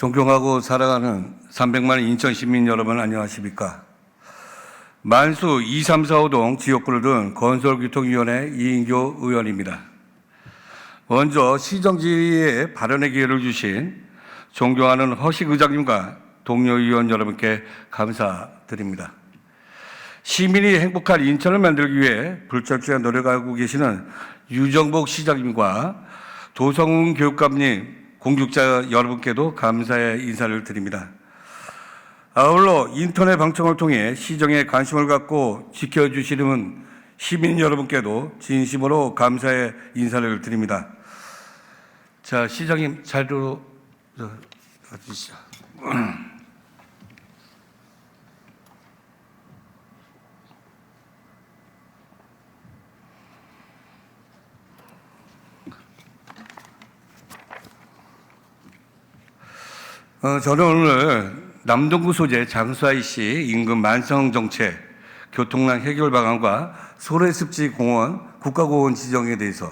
존경하고 사랑하는 300만 인천 시민 여러분 안녕하십니까? 만수 2345동 지역구를 둔 건설교통위원회 이인교 의원입니다. 먼저 시정지의 발언의 기회를 주신 존경하는 허식 의장님과 동료 의원 여러분께 감사드립니다. 시민이 행복한 인천을 만들기 위해 불철주야 노력하고 계시는 유정복 시장님과 도성훈 교육감님, 공직자 여러분께도 감사의 인사를 드립니다. 아울러 인터넷 방청을 통해 시정에 관심을 갖고 지켜주시는 시민 여러분께도 진심으로 감사의 인사를 드립니다. 자, 시장님 자리로 가주시죠. 저는 오늘 남동구 소재 장수IC 인근 만성정책, 교통난 해결 방안과 소래습지공원, 국가공원 지정에 대해서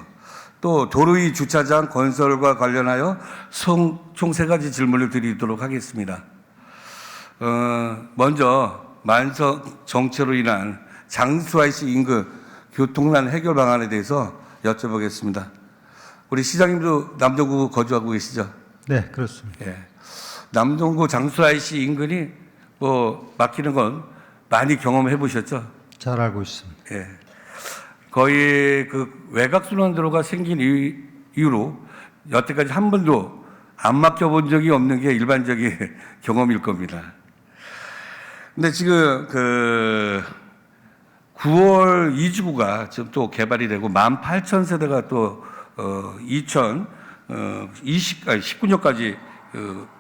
또 도로위 주차장 건설과 관련하여 총 3가지 질문을 드리도록 하겠습니다. 먼저 만성정체로 인한 장수IC 인근 교통난 해결 방안에 대해서 여쭤보겠습니다. 우리 시장님도 남동구 거주하고 계시죠? 네, 그렇습니다. 예. 남동구 장수IC 인근이 막히는 건 많이 경험해 보셨죠? 잘 알고 있습니다. 예. 거의 그 외곽순환도로가 생긴 이후로 여태까지 한 번도 안 막혀 본 적이 없는 게 일반적인 경험일 겁니다. 근데 지금 9월 2지구가 지금 또 개발이 되고 18,000세대가 또 19년까지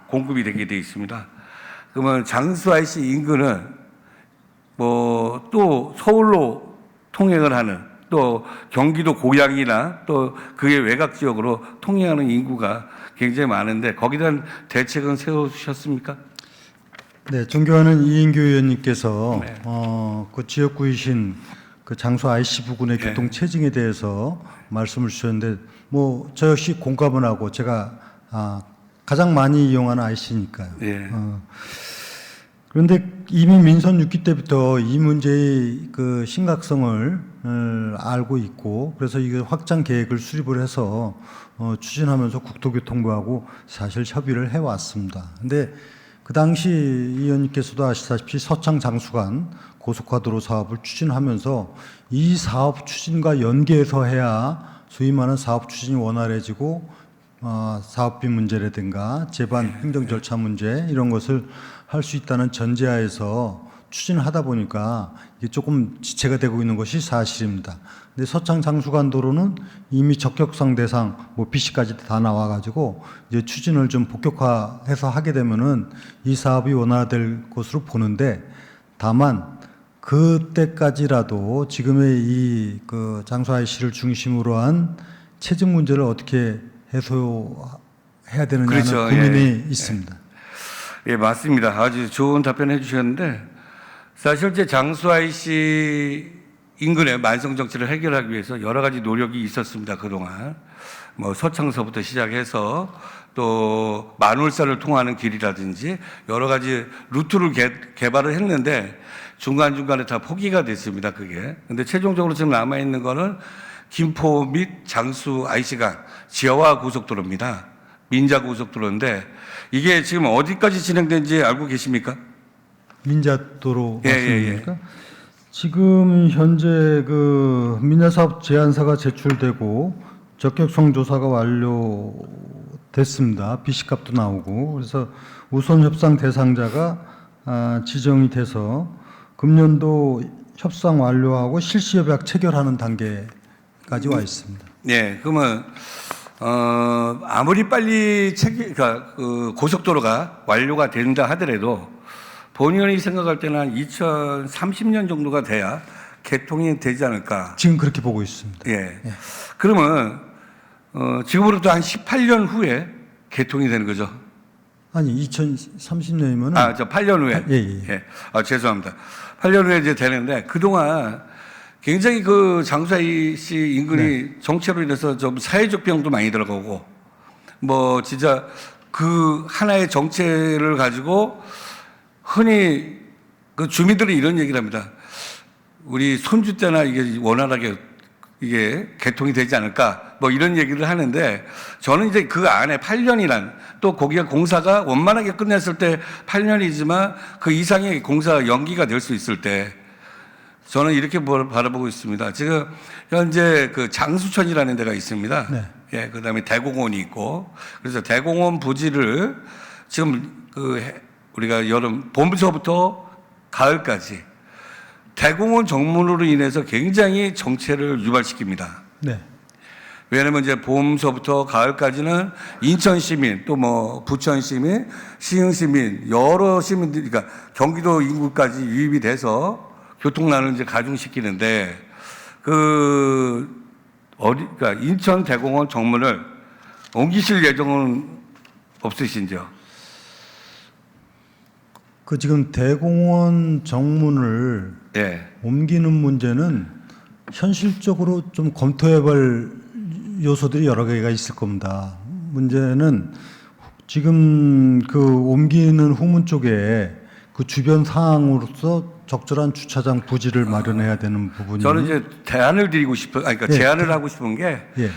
공급이 되게 되어 있습니다. 그러면 장수IC 인근은 또 서울로 통행을 하는 또 경기도 고양이나 또 그의 외곽 지역으로 통행하는 인구가 굉장히 많은데 거기에 대한 대책은 세우셨습니까? 네, 존경하는 이인교 의원님께서 네. 그 지역구이신 그 장수IC 부근의 네. 교통 체증에 대해서 말씀을 주셨는데 저 역시 공감을 하고 제가 가장 많이 이용하는 IC니까요. 예. 그런데 이미 민선 6기 때부터 이 문제의 그 심각성을 알고 있고 그래서 이 확장 계획을 수립을 해서 추진하면서 국토교통부하고 사실 협의를 해왔습니다. 근데 그 당시 의원님께서도 아시다시피 서창 장수간 고속화도로 사업을 추진하면서 이 사업 추진과 연계해서 해야 소위 말하는 사업 추진이 원활해지고 사업비 문제라든가 제반 행정 절차 문제 이런 것을 할 수 있다는 전제하에서 추진하다 보니까 이게 조금 지체가 되고 있는 것이 사실입니다. 근데 서창 장수간 도로는 이미 적격성 대상 BC까지 다 나와가지고 이제 추진을 좀 본격화해서 하게 되면은 이 사업이 원활될 것으로 보는데 다만 그때까지라도 지금의 이 장수IC를 중심으로 한 체증 문제를 어떻게 해소해야 되느냐는 그렇죠. 고민이 있습니다. 예, 맞습니다. 아주 좋은 답변 해주셨는데 사실 제 장수IC 인근의 만성정체를 해결하기 위해서 여러 가지 노력이 있었습니다. 그동안 서창서부터 시작해서 또 만월사를 통하는 길이라든지 여러 가지 루트를 개발을 했는데 중간중간에 다 포기가 됐습니다. 그게. 근데 최종적으로 지금 남아있는 거는 김포 및 장수IC 간 지하화 고속도로입니다. 민자고속도로인데 이게 지금 어디까지 진행된지 알고 계십니까? 민자도로 말씀입니까? 예. 지금 현재 그 민자사업 제안서가 제출되고 적격성 조사가 완료됐습니다. BC값도 나오고 그래서 우선 협상 대상자가 지정이 돼서 금년도 협상 완료하고 실시협약 체결하는 단계까지 와 있습니다. 네, 그러면 아무리 빨리 고속도로가 완료가 된다 하더라도 본의원이 생각할 때는 한 2030년 정도가 돼야 개통이 되지 않을까. 지금 그렇게 보고 있습니다. 예. 그러면 지금으로부터 한 18년 후에 개통이 되는 거죠. 아니 2030년이면 8년 후에. 예. 죄송합니다. 8년 후에 이제 되는데 그동안 굉장히 그 장수IC 인근이 정체로 인해서 좀 사회적 비용도 많이 들어가고 진짜 그 하나의 정체를 가지고 흔히 그 주민들이 이런 얘기를 합니다. 우리 손주 때나 이게 원활하게 이게 개통이 되지 않을까 뭐 이런 얘기를 하는데 저는 이제 그 안에 8년이란 또 거기가 공사가 원만하게 끝냈을 때 8년이지만 그 이상의 공사가 연기가 될 수 있을 때 저는 이렇게 바라보고 있습니다. 지금 현재 그 장수천이라는 데가 있습니다. 네. 예, 그 다음에 대공원이 있고 그래서 대공원 부지를 지금 우리가 봄부터부터 가을까지 대공원 정문으로 인해서 굉장히 정체를 유발시킵니다. 네. 왜냐하면 이제 봄서부터 가을까지는 인천 시민, 또 뭐 부천 시민, 시흥 시민, 여러 시민들이, 그러니까 경기도 인구까지 유입이 돼서 교통난을 이제 가중시키는데 그러니까 인천 대공원 정문을 옮기실 예정은 없으신지요? 그 지금 대공원 정문을 예. 옮기는 문제는 현실적으로 좀 검토해볼 요소들이 여러 개가 있을 겁니다. 문제는 지금 그 옮기는 후문 쪽에 그 주변 상황으로서 적절한 주차장 부지를 마련해야 되는 부분이 저는 이제 대안을 드리고 그러니까 예. 제안을 하고 싶은 게 예.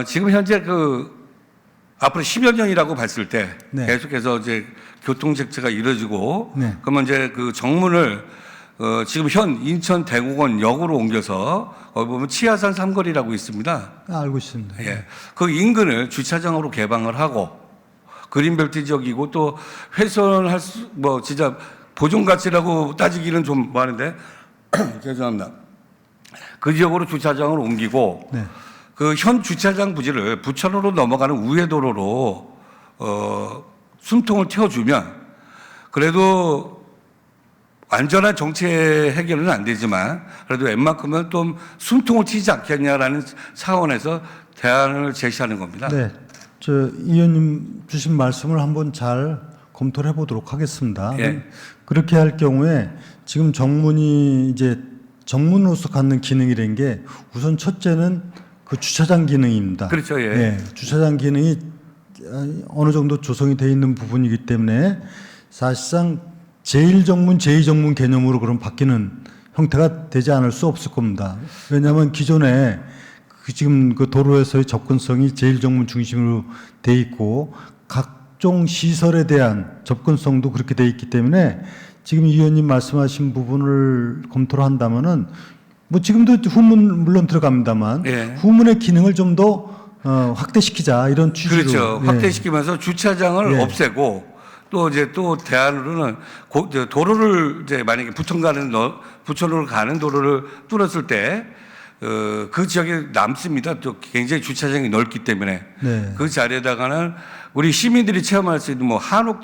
지금 현재 앞으로 10여 년이라고 봤을 때 네. 계속해서 이제 교통 정체가 이루어지고 네. 그러면 이제 그 정문을 지금 현 인천 대공원 역으로 옮겨서 거기 보면 치아산 삼거리라고 있습니다. 알고 있습니다. 예. 그 인근을 주차장으로 개방을 하고 그린벨트 지역이고 또 훼손할 뭐 진짜 보존 가치라고 따지기는 좀 뭐하는데 죄송합니다. 그 지역으로 주차장을 옮기고 네. 그 현 주차장 부지를 부천으로 넘어가는 우회도로로 숨통을 틔워주면 그래도 완전한 정체 해결은 안 되지만 그래도 웬만큼은 좀 숨통을 튀지 않겠냐라는 차원에서 대안을 제시하는 겁니다. 네. 저 의원님 주신 말씀을 한번 잘 검토를 해보도록 하겠습니다. 예. 그렇게 할 경우에 지금 정문이 이제 정문으로서 갖는 기능이라는 게 우선 첫째는 그 주차장 기능입니다. 그렇죠. 예. 예, 주차장 기능이 어느 정도 조성이 되어 있는 부분이기 때문에 사실상 제1정문, 제2정문 개념으로 그럼 바뀌는 형태가 되지 않을 수 없을 겁니다. 왜냐하면 기존에 지금 그 도로에서의 접근성이 제1정문 중심으로 돼 있고 각종 시설에 대한 접근성도 그렇게 돼 있기 때문에 지금 이 의원님 말씀하신 부분을 검토를 한다면은 뭐 지금도 후문 물론 들어갑니다만 예. 후문의 기능을 좀 더 확대시키자 이런 취지로 그렇죠. 예. 확대시키면서 주차장을 예. 없애고 또 이제 또 대안으로는 도로를 이제 만약에 부천으로 가는 도로를 뚫었을 때 그 지역에 남습니다. 또 굉장히 주차장이 넓기 때문에 네. 그 자리에다가는 우리 시민들이 체험할 수 있는 뭐 한옥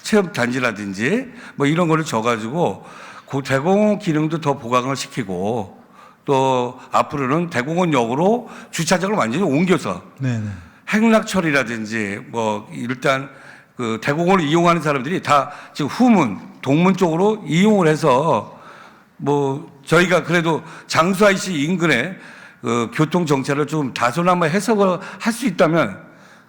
체험 단지라든지 뭐 이런 거를 줘가지고 그 대공원 기능도 더 보강을 시키고 또 앞으로는 대공원역으로 주차장을 완전히 옮겨서 네, 네. 행락철이라든지 뭐 일단 그 대공원을 이용하는 사람들이 다 지금 후문, 동문 쪽으로 이용을 해서 뭐 저희가 그래도 장수 IC 인근에 교통 정체를 좀 다소나마 해석을 할 수 있다면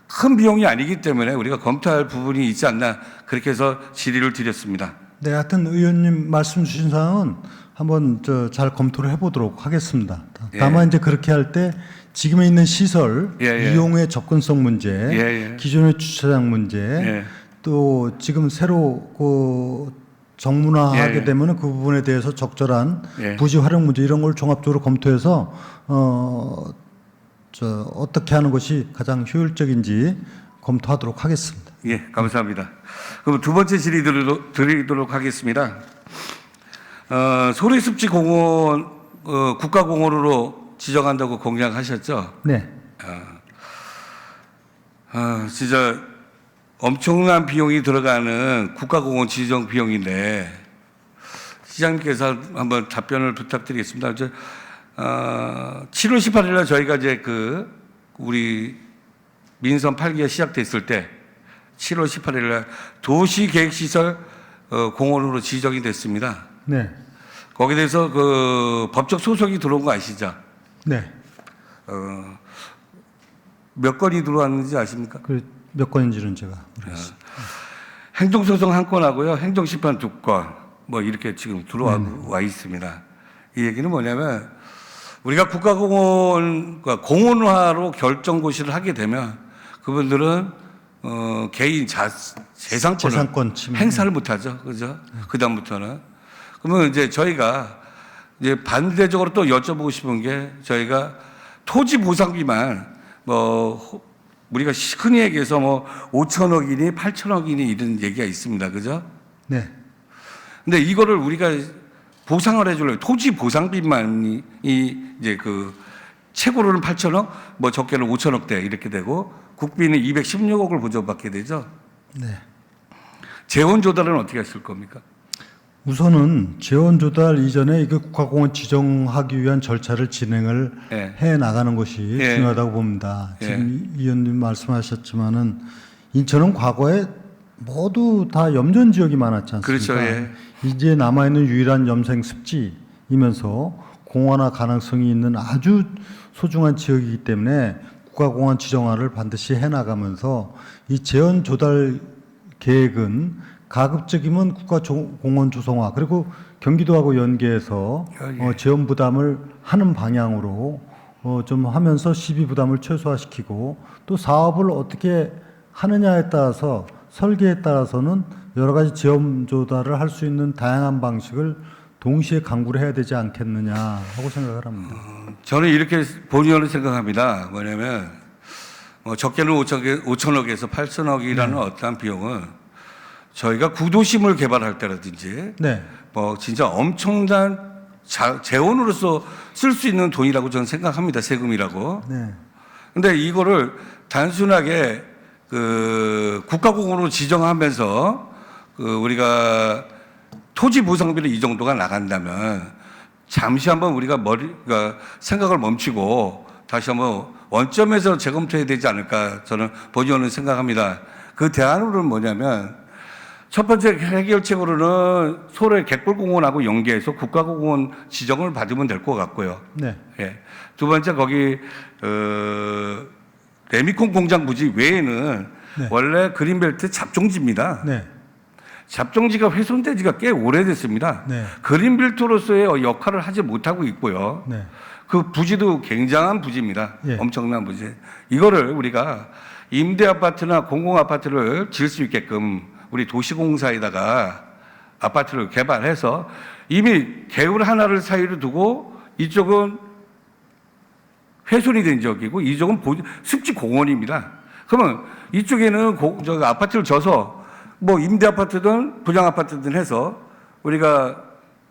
큰 비용이 아니기 때문에 우리가 검토할 부분이 있지 않나 그렇게 해서 질의를 드렸습니다. 네, 하여튼 의원님 말씀 주신 사항은 한번 잘 검토를 해보도록 하겠습니다. 예. 다만 이제 그렇게 할 때 지금에 있는 시설 예, 예. 이용의 접근성 문제, 예, 예. 기존의 주차장 문제, 예. 또 지금 새로 그 정문화하게 예, 예. 되면은 그 부분에 대해서 적절한 예. 부지 활용 문제 이런 걸 종합적으로 검토해서 어떻게 하는 것이 가장 효율적인지 검토하도록 하겠습니다. 예, 감사합니다. 그럼 두 번째 질의 드리도록 하겠습니다. 소래습지 공원 국가공원으로 지정한다고 공약하셨죠? 네. 진짜 엄청난 비용이 들어가는 국가공원 지정 비용인데 시장님께서 한번 답변을 부탁드리겠습니다. 7월 18일 날 저희가 이제 우리 민선 8기가 시작됐을 때 7월 18일 날 도시계획시설 공원으로 지정이 됐습니다. 네. 거기에 대해서 법적 소송이 들어온 거 아시죠? 네. 몇 건이 들어왔는지 아십니까? 몇 건인지는 제가 모르겠습니다. 행정소송 1건하고요, 행정심판 2건, 뭐 이렇게 지금 들어와 있습니다. 이 얘기는 뭐냐면, 우리가 국가공원, 그러니까 공원화로 결정고시를 하게 되면, 그분들은, 개인 재산권을 침해. 행사를 못하죠. 그죠? 그다음부터는. 그러면 이제 저희가, 이제 반대적으로 또 여쭤보고 싶은 게, 저희가 토지 보상비만, 우리가 흔히 얘기해서 5천억이니 8천억이니 이런 얘기가 있습니다. 그죠? 네. 근데 이거를 우리가 보상을 해주려고 토지 보상비만이 이제 그 최고로는 8천억, 적게는 5천억대 이렇게 되고 국비는 216억을 보조받게 되죠. 네. 재원 조달은 어떻게 하실 겁니까? 우선은 재원 조달 이전에 이거 국가공원 지정하기 위한 절차를 진행을 예. 해 나가는 것이 예. 중요하다고 봅니다. 예. 지금 이 의원님 말씀하셨지만은 인천은 과거에 모두 다 염전 지역이 많았지 않습니까? 그렇죠. 예. 이제 남아 있는 유일한 염생 습지이면서 공원화 가능성이 있는 아주 소중한 지역이기 때문에 국가공원 지정화를 반드시 해 나가면서 이 재원 조달 계획은 가급적이면 국가공원 조성화 그리고 경기도하고 연계해서 예. 재원 부담을 하는 방향으로 좀 하면서 시비 부담을 최소화시키고 또 사업을 어떻게 하느냐에 따라서 설계에 따라서는 여러 가지 재원 조달을 할 수 있는 다양한 방식을 동시에 강구를 해야 되지 않겠느냐 하고 생각을 합니다. 저는 이렇게 본의원을 생각합니다. 뭐냐면 적게는 5천억에서 8천억이라는 어떠한 비용은 저희가 구도심을 개발할 때라든지 네. 진짜 엄청난 재원으로서 쓸 수 있는 돈이라고 저는 생각합니다. 세금이라고. 네. 근데 이거를 단순하게 국가공원으로 지정하면서 우리가 토지 보상비를 이 정도가 나간다면 잠시 한번 우리가 그러니까 생각을 멈추고 다시 한번 원점에서 재검토해야 되지 않을까 저는 본의원은 생각합니다. 그 대안으로는 뭐냐면 첫 번째 해결책으로는 서울의 갯벌공원하고 연계해서 국가공원 지정을 받으면 될 것 같고요. 네. 예. 두 번째 거기 레미콘 공장 부지 외에는 네. 원래 그린벨트 잡종지입니다. 네. 잡종지가 훼손된 지가 꽤 오래됐습니다. 네. 그린벨트로서의 역할을 하지 못하고 있고요. 네. 그 부지도 굉장한 부지입니다. 예. 엄청난 부지. 이거를 우리가 임대 아파트나 공공 아파트를 지을 수 있게끔 우리 도시공사에다가 아파트를 개발해서 이미 개울 하나를 사이로 두고 이쪽은 훼손이 된 지역이고 이쪽은 습지 공원입니다. 그러면 이쪽에는 아파트를 져서 임대 아파트든 분양 아파트든 해서 우리가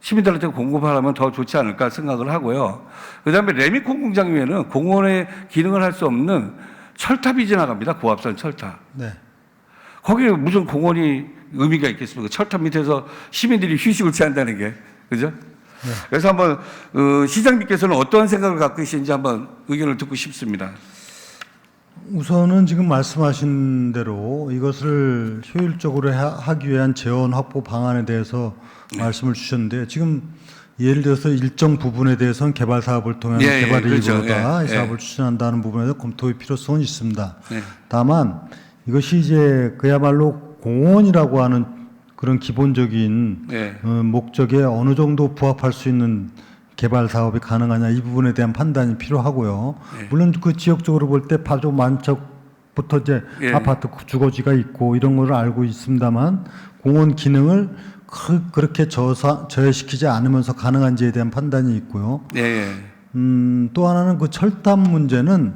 시민들한테 공급하려면 더 좋지 않을까 생각을 하고요. 그다음에 레미콘 공장 위에는 공원의 기능을 할 수 없는 철탑이 지나갑니다. 고압선 철탑. 네. 거기에 무슨 공원이 의미가 있겠습니까? 철탑 밑에서 시민들이 휴식을 취한다는 게. 그죠? 네. 그래서 한번, 시장님께서는 어떠한 생각을 갖고 계신지 한번 의견을 듣고 싶습니다. 우선은 지금 말씀하신 대로 이것을 효율적으로 하기 위한 재원 확보 방안에 대해서 말씀을 주셨는데 지금 예를 들어서 일정 부분에 대해서는 개발 사업을 통한 개발 일부로다 이 사업을 추진한다는 부분에서 검토의 필요성은 있습니다. 네. 다만 이것이 이제 그야말로 공원이라고 하는 그런 기본적인 목적에 어느 정도 부합할 수 있는 개발 사업이 가능하냐 이 부분에 대한 판단이 필요하고요. 물론 그 지역적으로 볼 때 파조 만척부터 이제 아파트 주거지가 있고 이런 거를 알고 있습니다만 공원 기능을 그렇게 저해시키지 않으면서 가능한지에 대한 판단이 있고요. 또 하나는 그 철탑 문제는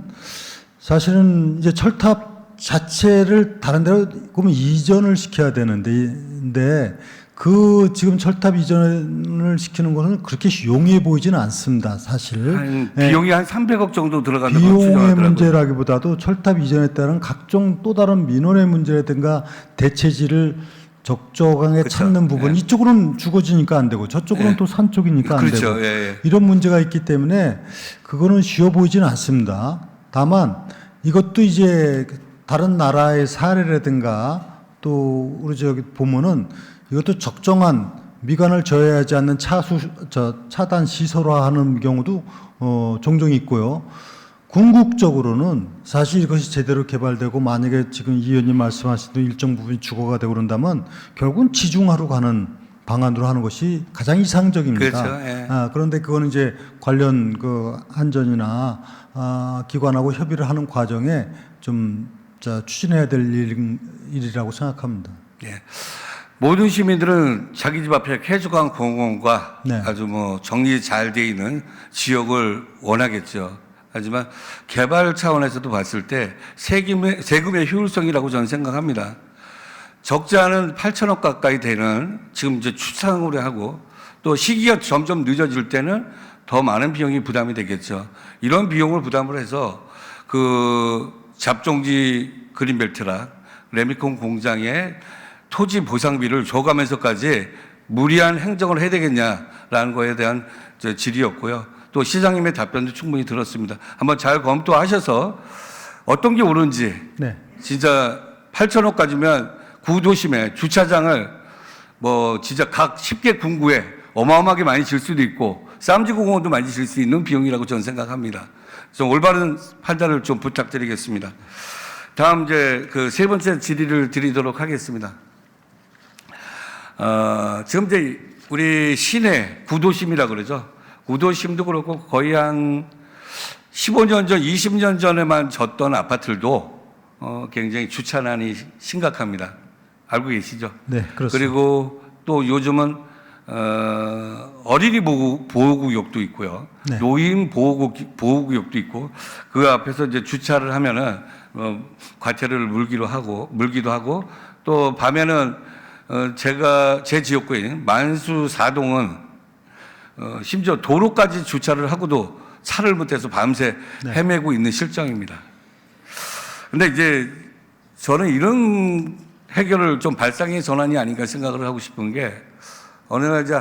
사실은 이제 철탑 자체를 다른 데로 그러면 이전을 시켜야 되는데 그 지금 철탑 이전을 시키는 것은 그렇게 용이해 보이지는 않습니다. 사실 비용이 한 300억 정도 들어간다고 비용의 추정하더라고요. 문제라기보다도 철탑 이전에 따른 각종 또 다른 민원의 문제라든가 대체지를 적정하게 찾는 부분 이쪽으로는 주거지니까 안 되고 저쪽으로는 또 산 쪽이니까 안 되고 이런 문제가 있기 때문에 그거는 쉬워 보이지는 않습니다. 다만 이것도 이제 다른 나라의 사례라든가 또 우리 저기 보면은 이것도 적정한 미관을 저해하지 않는 차단 시설화하는 경우도 종종 있고요. 궁극적으로는 사실 이것이 제대로 개발되고 만약에 지금 이 의원님 말씀하신 일정 부분이 주거가 되고 그런다면 결국은 지중화로 가는 방안으로 하는 것이 가장 이상적입니다. 그렇죠. 예. 그런데 그거는 이제 관련 그 안전이나 기관하고 협의를 하는 과정에 좀 추진해야 될 일이라고 생각합니다. 예. 모든 시민들은 자기 집 앞에 쾌적한 공원과 네. 아주 뭐 정리 잘 돼 있는 지역을 원하겠죠. 하지만 개발 차원에서도 봤을 때 세금의 효율성이라고 저는 생각합니다. 적지 않은 8천억 가까이 되는 지금 이제 추상으로 하고 또 시기가 점점 늦어질 때는 더 많은 비용이 부담이 되겠죠. 이런 비용을 부담을 해서 그 잡종지 그린벨트랑 레미콘 공장의 토지 보상비를 줘가면서까지 무리한 행정을 해야 되겠냐라는 거에 대한 질의였고요. 또 시장님의 답변도 충분히 들었습니다. 한번 잘 검토하셔서 어떤 게 옳은지 네. 진짜 8천억까지면 구도심에 주차장을 뭐 진짜 각 10개 군구에 어마어마하게 많이 질 수도 있고 쌈지공원도 많이 질 수 있는 비용이라고 저는 생각합니다. 좀 올바른 판단을 좀 부탁드리겠습니다. 다음 이제 그 세 번째 질의를 드리도록 하겠습니다. 지금 이제 우리 시내 구도심이라 그러죠. 구도심도 그렇고 거의 한 15년 전, 20년 전에만 졌던 아파트들도 굉장히 주차난이 심각합니다. 알고 계시죠? 네, 그렇습니다. 그리고 또 요즘은 어린이 보호구역도 있고요. 네. 노인 보호구역도 있고 그 앞에서 이제 주차를 하면은 과태료를 물기도 하고 또 밤에는 제 지역구인 만수 4동은 심지어 도로까지 주차를 하고도 차를 못해서 밤새 네. 헤매고 있는 실정입니다. 근데 이제 저는 이런 해결을 좀 발상의 전환이 아닌가 생각을 하고 싶은 게 어느 날 이제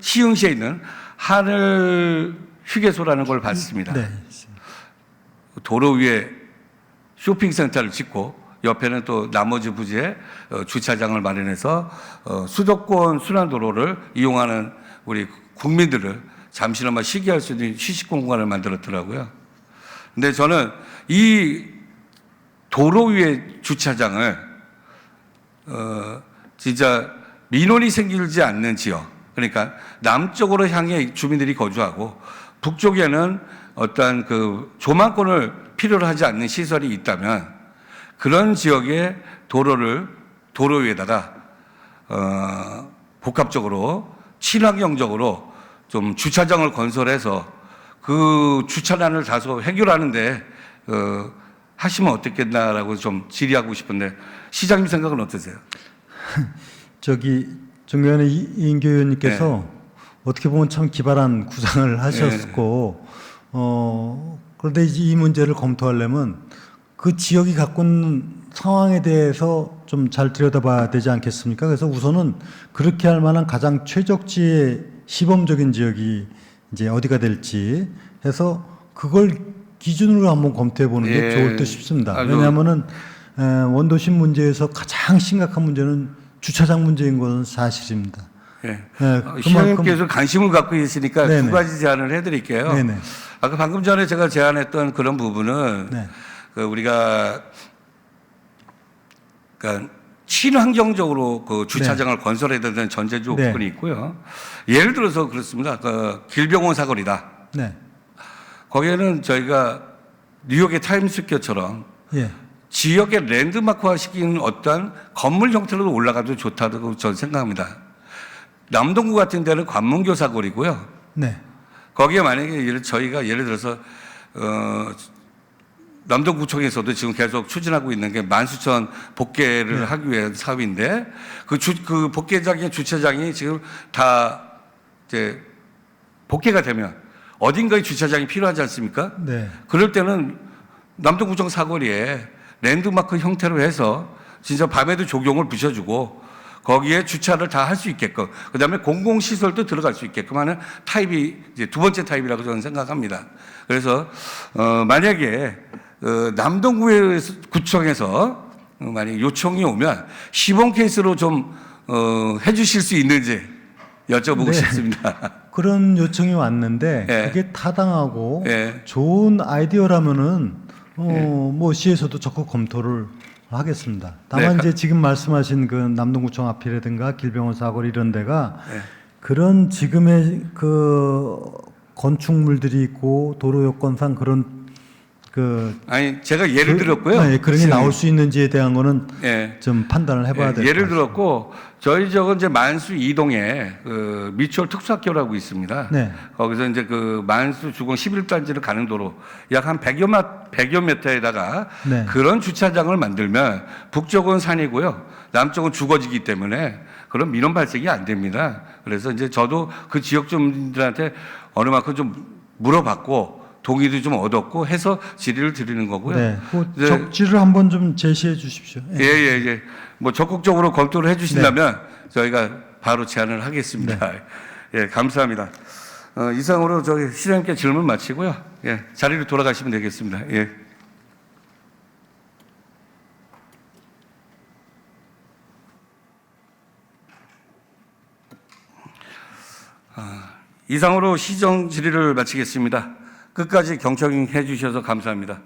시흥시에 있는 하늘 휴게소라는 걸 봤습니다. 네. 도로 위에 쇼핑센터를 짓고 옆에는 또 나머지 부지에 주차장을 마련해서 수도권 순환도로를 이용하는 우리 국민들을 잠시나마 쉬게 할 수 있는 휴식 공간을 만들었더라고요. 근데 저는 이 도로 위에 주차장을 진짜 민원이 생기지 않는 지역, 그러니까 남쪽으로 향해 주민들이 거주하고 북쪽에는 어떤 그 조망권을 필요로 하지 않는 시설이 있다면 그런 지역의 도로 위에다가 복합적으로 친환경적으로 좀 주차장을 건설해서 그 주차난을 다소 해결하는데 하시면 어떻겠나라고 좀 질의하고 싶은데 시장님 생각은 어떠세요? 정의원의 이인교 의원님께서 어떻게 보면 참 기발한 구상을 하셨고 그런데 이제 이 문제를 검토하려면 그 지역이 갖고 있는 상황에 대해서 좀 잘 들여다봐야 되지 않겠습니까? 그래서 우선은 그렇게 할 만한 가장 최적지의 시범적인 지역이 이제 어디가 될지 해서 그걸 기준으로 한번 검토해 보는 게 좋을 듯 싶습니다. 왜냐하면은 원도심 문제에서 가장 심각한 문제는 주차장 문제인 것은 사실입니다. 예. 그만큼 시장님께서 관심을 갖고 계시니까 네네. 두 가지 제안을 해드릴게요. 네네. 아까 방금 전에 제가 제안했던 그런 부분은 네. 그 우리가 그러니까 친환경적으로 그 주차장을 건설해야 되는 전제 조건이 있고요. 예를 들어서 그렇습니다. 그 길병원 사거리다. 네. 거기에는 저희가 뉴욕의 타임스퀘어처럼 예. 지역의 랜드마크화 시키는 어떤 건물 형태로 올라가도 좋다고 저는 생각합니다. 남동구 같은 데는 관문교 사거리고요. 네. 거기에 만약에 저희가 예를 들어서 남동구청에서도 지금 계속 추진하고 있는 게 14,000 복개를 하기 위한 사업인데 그 복개장의 주차장이 지금 다 이제 복개가 되면 어딘가에 주차장이 필요하지 않습니까? 네. 그럴 때는 남동구청 사거리에 랜드마크 형태로 해서 진짜 밤에도 조경을 부셔주고 거기에 주차를 다 할 수 있게끔 그다음에 공공시설도 들어갈 수 있게끔 하는 타입이 이제 두 번째 타입이라고 저는 생각합니다. 그래서 만약에 남동구청에서 만약 요청이 오면 시범 케이스로 좀 해주실 수 있는지 여쭤보고 네. 싶습니다. 그런 요청이 왔는데 예. 그게 타당하고 예. 좋은 아이디어라면은 뭐 시에서도 적극 검토를 하겠습니다. 다만 네, 이제 지금 말씀하신 그 남동구청 앞이라든가 길병원 사거리 이런 데가 예. 그런 지금의 그 건축물들이 있고 도로 여건상 그런 그 아니 제가 예를 들었고요. 네, 그런 게 나올 수 있는지에 대한 거는 예. 좀 판단을 해봐야 될 것 같습니다. 예를 들었고 저희 저건 이제 만수 이동에 그 미추홀 특수학교라고 있습니다. 네. 거기서 이제 그 만수 주공 11단지를 가는 도로 약 한 100여 미터에다가 네. 그런 주차장을 만들면 북쪽은 산이고요. 남쪽은 주거지기 때문에 그런 민원 발생이 안 됩니다. 그래서 이제 저도 그 지역 주민들한테 어느 만큼 좀 물어봤고 동의도 좀 얻었고 해서 질의를 드리는 거고요. 네. 그 이제 적지를 한번 좀 제시해 주십시오. 예. 예. 뭐 적극적으로 검토를 해주신다면 저희가 바로 제안을 하겠습니다. 예, 감사합니다. 이상으로 저희 시장님께 질문 마치고요. 예, 자리로 돌아가시면 되겠습니다. 예. 이상으로 시정 질의를 마치겠습니다. 끝까지 경청해 주셔서 감사합니다.